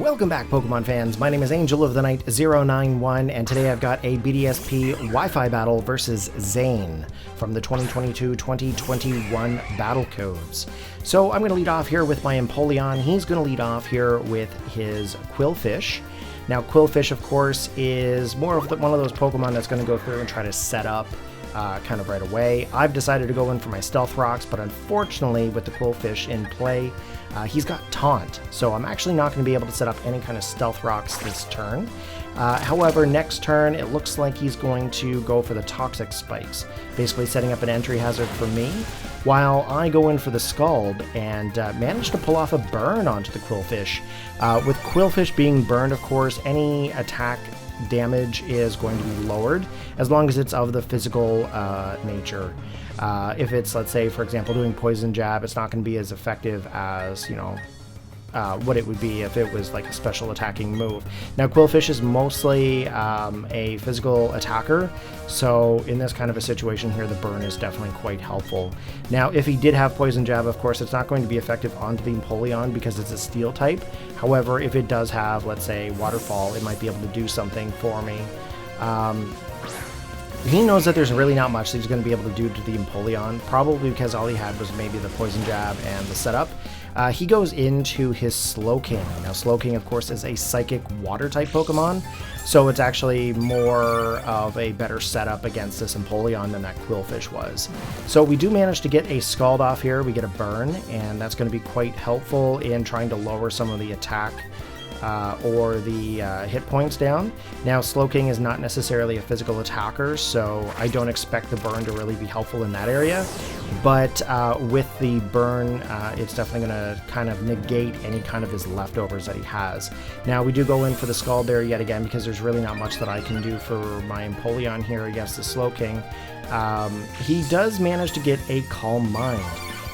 Welcome back, Pokemon fans. My name is Angel of the Night 091, and today I've got a BDSP Wi-Fi battle versus Zane from the 2022-2021 battle codes. So I'm going to lead off here with my Empoleon. He's going to lead off here with his Qwilfish. Now, Qwilfish, of course, is more of one of those Pokemon that's going to go through and try to set up kind of right away. I've decided to go in for my Stealth Rocks, but unfortunately, with the Qwilfish in play, he's got Taunt, so I'm actually not going to be able to set up any kind of Stealth Rocks this turn. However, next turn, it looks like he's going to go for the Toxic Spikes, basically setting up an entry hazard for me, while I go in for the Scald and manage to pull off a burn onto the Qwilfish. With Qwilfish being burned, of course, any attack damage is going to be lowered as long as it's of the physical nature. If it's, let's say, for example, doing Poison Jab, it's not going to be as effective as, you know, what it would be if it was like a special attacking move. Now, Qwilfish is mostly a physical attacker, so in this kind of a situation here, the burn is definitely quite helpful. Now, if he did have Poison Jab, of course, it's not going to be effective onto the Empoleon because it's a steel type. However, if it does have, let's say, Waterfall, it might be able to do something for me. He knows that there's really not much that he's going to be able to do to the Empoleon, probably because all he had was maybe the Poison Jab and the setup. He goes into his Slowking. Now, Slowking, of course, is a Psychic Water-type Pokemon, so it's actually more of a better setup against this Empoleon than that Qwilfish was. So we do manage to get a Scald off here. We get a Burn, and that's going to be quite helpful in trying to lower some of the attack or the hit points down. Now, Slowking is not necessarily a physical attacker, so I don't expect the burn to really be helpful in that area. But with the burn, it's definitely going to kind of negate any kind of his leftovers that he has. Now, we do go in for the Scald there yet again because there's really not much that I can do for my Empoleon here against the Slowking. He does manage to get a Calm Mind.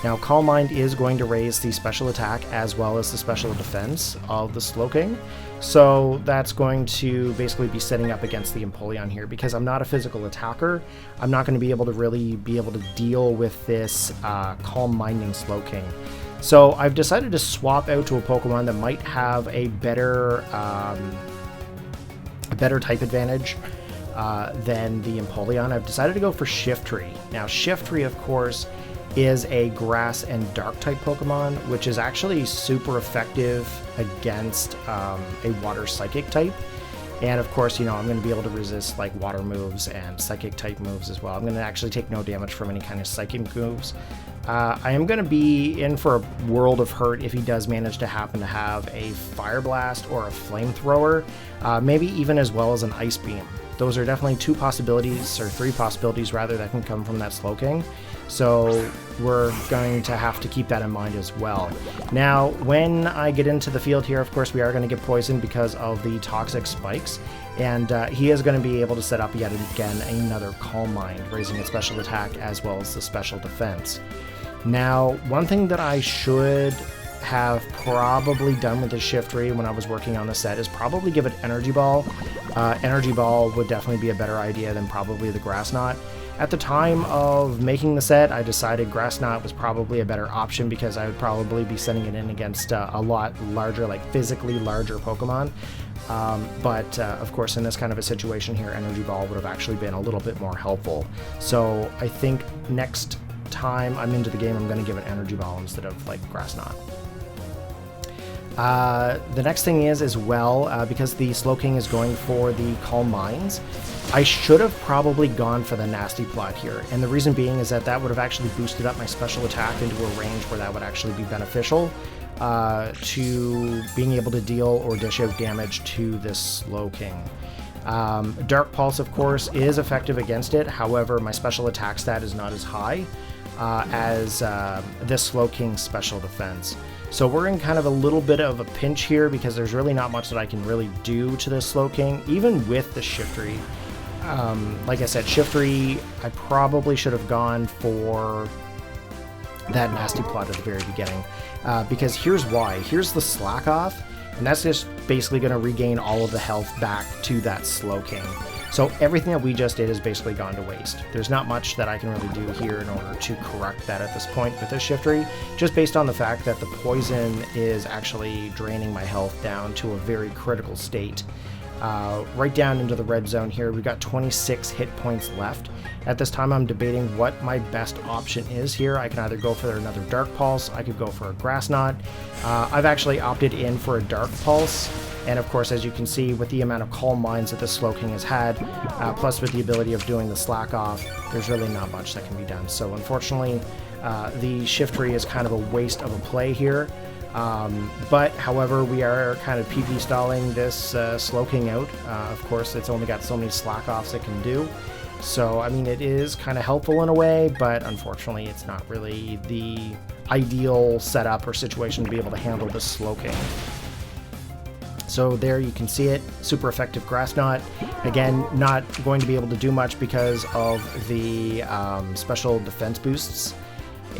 Now, Calm Mind is going to raise the special attack as well as the special defense of the Slowking, so that's going to basically be setting up against the Empoleon here. Because I'm not a physical attacker, I'm not going to be able to really deal with this Calm Minding Slowking. So I've decided to swap out to a Pokemon that might have a better type advantage than the Empoleon. I've decided to go for Shiftry. Now, Shiftry, of course, is a grass and dark type Pokemon, which is actually super effective against a water psychic type. And of course, you know, I'm going to be able to resist like water moves and psychic type moves as well. I'm going to actually take no damage from any kind of psychic moves. I am going to be in for a world of hurt if he does manage to happen to have a Fire Blast or a Flamethrower, maybe even as well as an Ice Beam. Those are definitely two possibilities, or three possibilities rather, that can come from that Slowking. So we're going to have to keep that in mind as well. Now, when I get into the field here, of course, we are going to get poisoned because of the Toxic Spikes. And he is going to be able to set up yet again another Calm Mind, raising its special attack as well as the special defense. Now, one thing that I should have probably done with the Shiftry when I was working on the set is probably give it Energy Ball. Energy Ball would definitely be a better idea than probably the Grass Knot. At the time of making the set, I decided Grass Knot was probably a better option because I would probably be sending it in against a lot larger, like physically larger Pokemon. But of course, in this kind of a situation here, Energy Ball would have actually been a little bit more helpful. So I think next time I'm into the game, I'm going to give it Energy Ball instead of like Grass Knot. The next thing is, as well, because the Slowking is going for the Calm Minds, I should have probably gone for the Nasty Plot here. And the reason being is that would have actually boosted up my special attack into a range where that would actually be beneficial to being able to deal or dish out damage to this Slowking. Dark Pulse, of course, is effective against it. However, my special attack stat is not as high as this Slowking's special defense. So we're in kind of a little bit of a pinch here because there's really not much that I can really do to this Slowking, even with the Shiftry. Like I said, Shiftry, I probably should have gone for that Nasty Plot at the very beginning. Because here's why. Here's the Slack Off, and that's just basically going to regain all of the health back to that Slowking. So everything that we just did has basically gone to waste. There's not much that I can really do here in order to correct that at this point with this Shiftry, just based on the fact that the poison is actually draining my health down to a very critical state. Right down into the red zone here, we've got 26 hit points left. At this time, I'm debating what my best option is here. I can either go for another Dark Pulse, I could go for a Grass Knot. I've actually opted in for a Dark Pulse, and of course, as you can see, with the amount of Calm Minds that the Slowking has had, plus with the ability of doing the Slack Off, there's really not much that can be done. So unfortunately, the Shiftry is kind of a waste of a play here. But however, we are kind of PP stalling this Slowking out. Of course, it's only got so many slack offs it can do. So, I mean, it is kind of helpful in a way, but unfortunately, it's not really the ideal setup or situation to be able to handle this Slowking. So there you can see it, super effective Grass Knot. Again, not going to be able to do much because of the special defense boosts.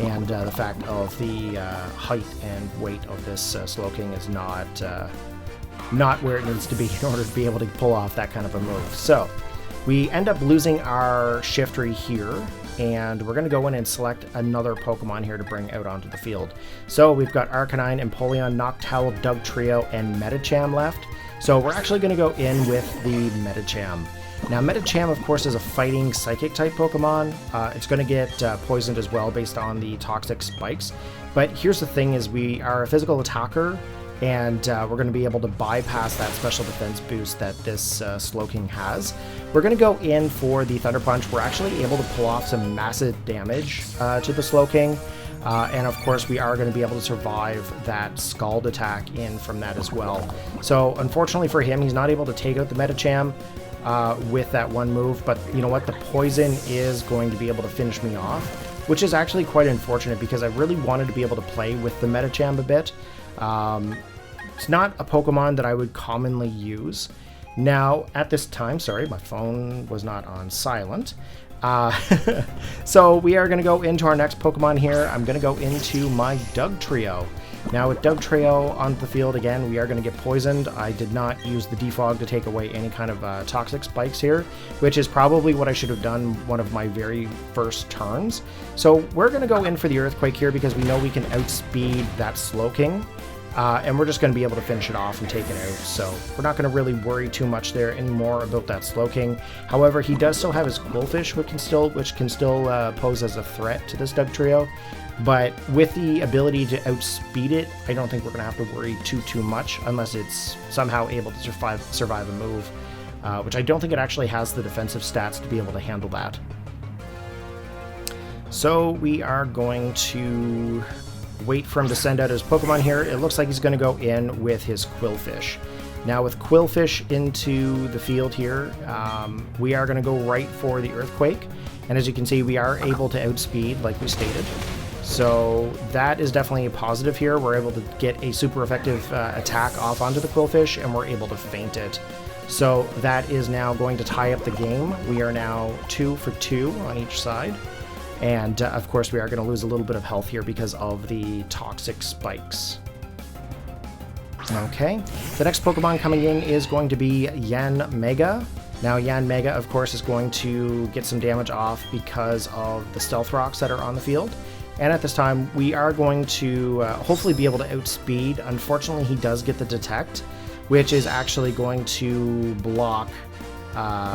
And the fact of the height and weight of this Slowking is not where it needs to be in order to be able to pull off that kind of a move. So we end up losing our Shiftry here, and we're going to go in and select another Pokemon here to bring out onto the field. So we've got Arcanine, Empoleon, Noctowl, Dugtrio, and Medicham left. So we're actually going to go in with the Medicham. Now, Medicham, of course, is a fighting psychic-type Pokemon. It's going to get poisoned as well based on the toxic spikes. But here's the thing is we are a physical attacker, and we're going to be able to bypass that special defense boost that this Slowking has. We're going to go in for the Thunder Punch. We're actually able to pull off some massive damage to the Slowking. And of course, we are going to be able to survive that Scald attack in from that as well. So, unfortunately for him, he's not able to take out the Medicham with that one move, but you know what, the poison is going to be able to finish me off, which is actually quite unfortunate because I really wanted to be able to play with the Medicham a bit. It's not a Pokemon that I would commonly use. Now, at this time, sorry, my phone was not on silent. So we are going to go into our next Pokemon here. I'm going to go into my Dugtrio. Now with Dugtrio on the field again, we are going to get poisoned. I did not use the defog to take away any kind of toxic spikes here, which is probably what I should have done one of my very first turns. So we're going to go in for the Earthquake here because we know we can outspeed that Slowking. And we're just going to be able to finish it off and take it out. So we're not going to really worry too much there anymore about that Slowking. However, he does still have his Quillfish, which can still pose as a threat to this Dugtrio. But with the ability to outspeed it, I don't think we're going to have to worry too much unless it's somehow able to survive a move, which I don't think it actually has the defensive stats to be able to handle that. So we are going to wait for him to send out his Pokemon here. It looks like he's going to go in with his Quillfish. Now with Quillfish into the field here, we are going to go right for the Earthquake. And as you can see, we are able to outspeed like we stated. So that is definitely a positive here. We're able to get a super effective attack off onto the Quillfish, and we're able to feint it. So that is now going to tie up the game. We are now 2 for 2 on each side. And of course, we are going to lose a little bit of health here because of the toxic spikes. Okay, the next Pokemon coming in is going to be Yanmega. Now, Yanmega, of course, is going to get some damage off because of the Stealth Rocks that are on the field. And at this time, we are going to hopefully be able to outspeed. Unfortunately, he does get the Detect, which is actually going to block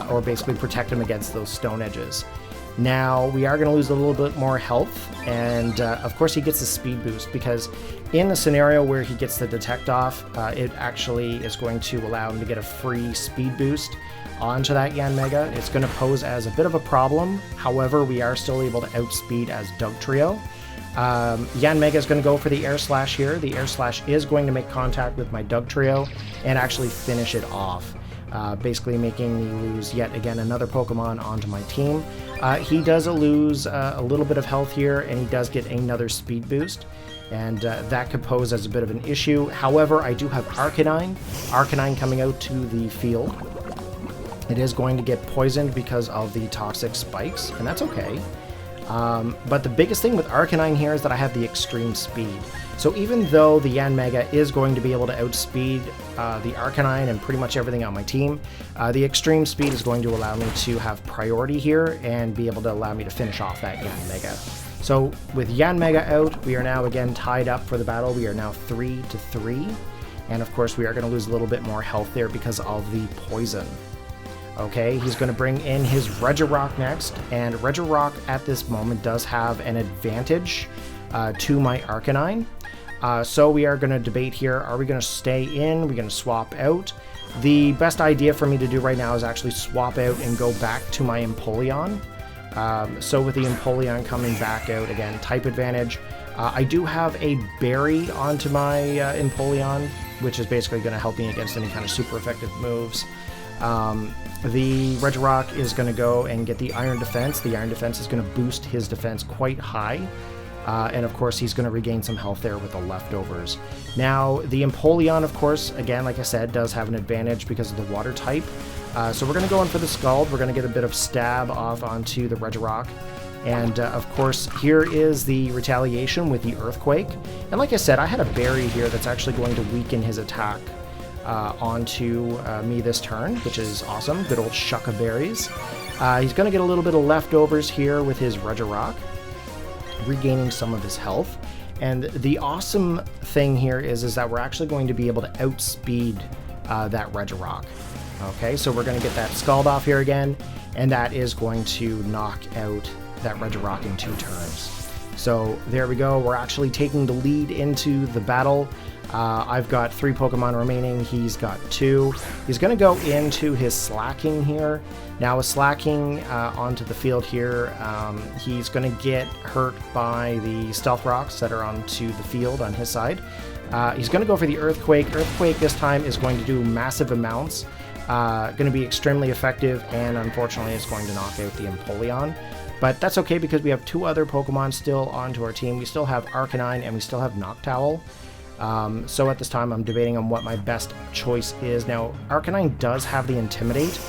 or basically protect him against those stone edges. Now, we are going to lose a little bit more health, and of course he gets a speed boost, because in the scenario where he gets the Detect off, it actually is going to allow him to get a free speed boost onto that Yanmega. It's going to pose as a bit of a problem. However, we are still able to outspeed as Dugtrio. Yanmega is going to go for the Air Slash here. The Air Slash is going to make contact with my Dugtrio and actually finish it off. Basically making me lose yet again another Pokemon onto my team. He does lose a little bit of health here, and he does get another speed boost, and that could pose as a bit of an issue. However, I do have Arcanine coming out to the field. It is going to get poisoned because of the toxic spikes, and that's okay. But the biggest thing with Arcanine here is that I have the extreme speed. So even though the Yanmega is going to be able to outspeed the Arcanine and pretty much everything on my team, the extreme speed is going to allow me to have priority here and be able to allow me to finish off that Yanmega. So with Yanmega out, we are now again tied up for the battle. We are now 3-3. And of course we are going to lose a little bit more health there because of the poison. Okay, he's going to bring in his Regirock next, and Regirock at this moment does have an advantage to my Arcanine. So we are going to debate here, are we going to stay in, are we going to swap out? The best idea for me to do right now is actually swap out and go back to my Empoleon. So with the Empoleon coming back out, again, type advantage. I do have a berry onto my Empoleon, which is basically going to help me against any kind of super effective moves. The Regirock is going to go and get the Iron Defense. The Iron Defense is going to boost his defense quite high. And of course, he's going to regain some health there with the leftovers. Now, the Empoleon, of course, again, like I said, does have an advantage because of the water type. So we're going to go in for the Scald. We're going to get a bit of stab off onto the Regirock. And of course, here is the retaliation with the Earthquake. And like I said, I had a berry here that's actually going to weaken his attack onto me this turn, which is awesome. Good old shuck of berries. He's going to get a little bit of leftovers here with his Regirock, regaining some of his health. And the awesome thing here is that we're actually going to be able to outspeed that Regirock. Okay, so we're going to get that Scald off here again, and that is going to knock out that Regirock in 2 turns. So there we go. We're actually taking the lead into the battle. I've got 3 Pokemon remaining. He's got 2. He's going to go into his Slacking here. Now with Slacking onto the field here, he's going to get hurt by the Stealth Rocks that are onto the field on his side. He's going to go for the Earthquake. Earthquake this time is going to do massive amounts. Going to be extremely effective, and unfortunately it's going to knock out the Empoleon. But that's okay because we have 2 other Pokemon still onto our team. We still have Arcanine and we still have Noctowl. So at this time I'm debating on what my best choice is. Now, Arcanine does have the Intimidate.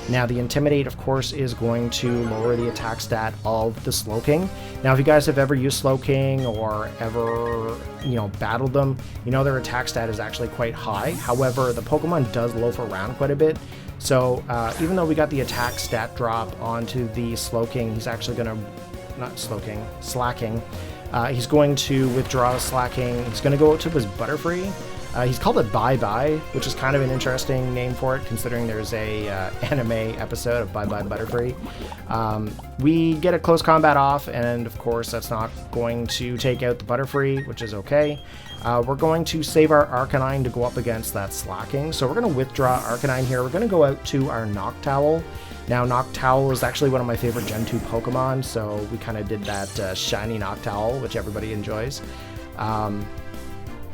Now, the Intimidate, of course, is going to lower the attack stat of the Slowking. Now, if you guys have ever used Slowking or ever, battled them, their attack stat is actually quite high. However, the Pokemon does loaf around quite a bit. So, even though we got the attack stat drop onto the Slowking, he's actually going to, Slacking. He's going to withdraw Slacking. He's going to go out to his Butterfree. He's called it Bye Bye, which is kind of an interesting name for it, considering there's a anime episode of Bye Bye Butterfree. We get a close combat off, and of course that's not going to take out the Butterfree, which is okay. We're going to save our Arcanine to go up against that Slacking. So we're going to withdraw Arcanine here. We're going to go out to our Noctowl. Now, Noctowl is actually one of my favorite Gen 2 Pokemon, so we kind of did that shiny Noctowl, which everybody enjoys.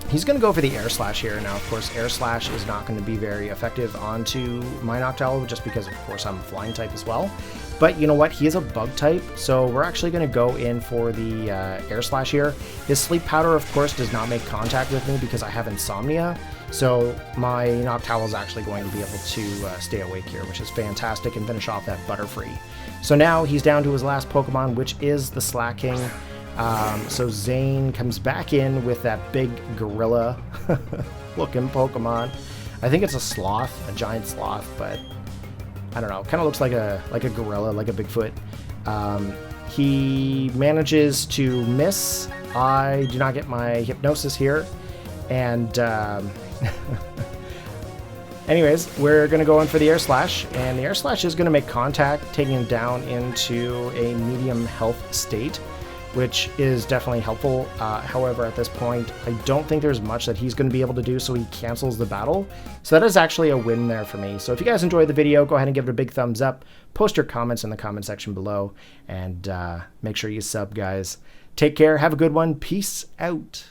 He's going to go for the Air Slash here. Now, of course, Air Slash is not going to be very effective onto my Noctowl, just because, of course, I'm a Flying type as well. But you know what? He is a Bug type, so we're actually going to go in for the Air Slash here. His Sleep Powder, of course, does not make contact with me because I have Insomnia, so my Noctowl is actually going to be able to stay awake here, which is fantastic, and finish off that Butterfree. So now he's down to his last Pokemon, which is the Slacking. So Zane comes back in with that big gorilla looking Pokemon. I think it's a sloth, a giant sloth, but I don't know. Kind of looks like a gorilla, like a Bigfoot. He manages to miss. I do not get my Hypnosis here. And anyways, we're going to go in for the Air Slash. And the Air Slash is going to make contact, taking him down into a medium health state, which is definitely helpful. However, at this point, I don't think there's much that he's going to be able to do, so he cancels the battle. So that is actually a win there for me. So if you guys enjoyed the video, go ahead and give it a big thumbs up. Post your comments in the comment section below, and make sure you sub, guys. Take care. Have a good one. Peace out.